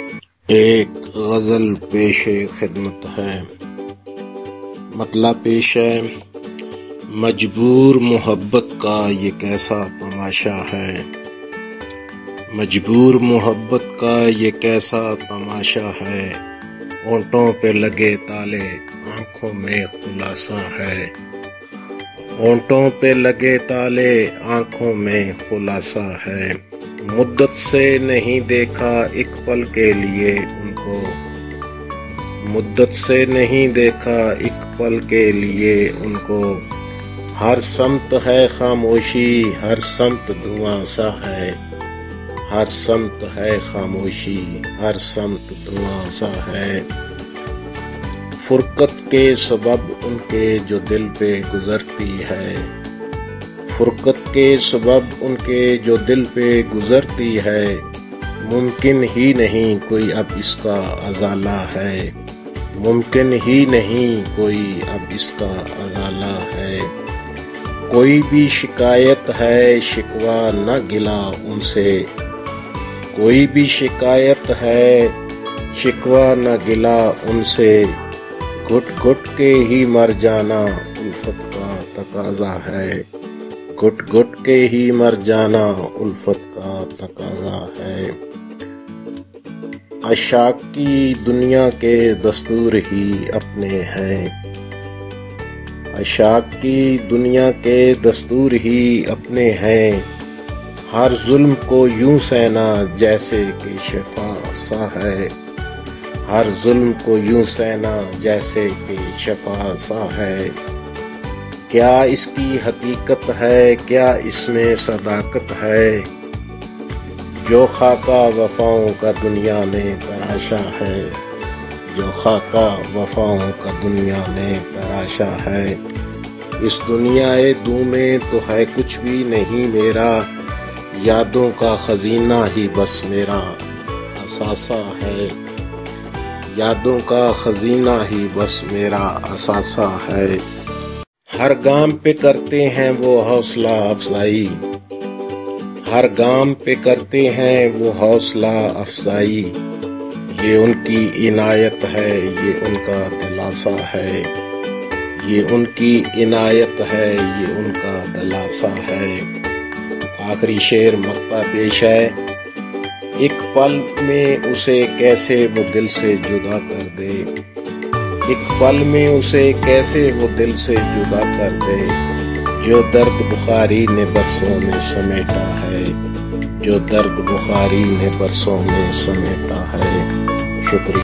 ایک غزل پیش خدمت ہے، مطلب پیش ہے۔ مجبور محبت کا یہ کیسا تماشا ہے، مجبور محبت کا یہ کیسا تماشا ہے، ہونٹوں پہ لگے تالے آنکھوں میں خلاصہ ہے، ہونٹوں پہ لگے تالے آنکھوں میں خلاصہ ہے، مدت سے نہیں دیکھا ایک پل کے لیے ان کو، مدت سے نہیں دیکھا ایک پل کے لیے ان کو، ہر سمت ہے خاموشی ہر سمت دھواں سا ہے، ہر سمت ہے خاموشی ہر سمت دھواں سا ہے، فرقت کے سبب ان کے جو دل پہ گزرتی ہے، فرقت کے سبب ان کے جو دل پہ گزرتی ہے، ممکن ہی نہیں کوئی اب اس کا ازالہ ہے، ممکن ہی نہیں کوئی اب اس کا ازالہ ہے، کوئی بھی شکایت ہے شکوہ نہ گلا ان سے، کوئی بھی شکایت ہے شکوہ نہ گلا ان سے، گھٹ گھٹ کے ہی مر جانا الفت کا تقاضا ہے، گھٹ گھٹ کے ہی مر جانا الفت کا تقاضا ہے، عشاق کی دنیا کے دستور ہی اپنے ہیں، عشاق کی دنیا کے دستور ہی اپنے ہیں، ہر ظلم کو یوں سہنا جیسے کہ شفا سا ہے، ہر ظلم کو یوں سہنا جیسے کہ شفا سا ہے، کیا اس کی حقیقت ہے کیا اس میں صداقت ہے، جو خاکہ وفاؤں کا دنیا نے تراشا ہے، جو خاکہ وفاؤں کا دنیا نے تراشا ہے، اس دنیا دوں میں تو ہے کچھ بھی نہیں میرا، یادوں کا خزینہ ہی بس میرا اثاثہ ہے، یادوں کا خزینہ ہی بس میرا اثاثہ ہے، ہر گام پہ کرتے ہیں وہ حوصلہ افزائی، ہر گام پہ کرتے ہیں وہ حوصلہ افزائی، یہ ان کی عنایت ہے یہ ان کا دلاسا ہے، یہ ان کی عنایت ہے یہ ان کا دلاسا ہے، آخری شعر مقطع پیش ہے۔ ایک پل میں اسے کیسے وہ دل سے جدا کر دے، ایک پل میں اسے کیسے وہ دل سے جدا کر دے، جو درد بخاری نے برسوں میں سمیٹا ہے، جو درد بخاری نے برسوں میں سمیٹا ہے۔ شکریہ۔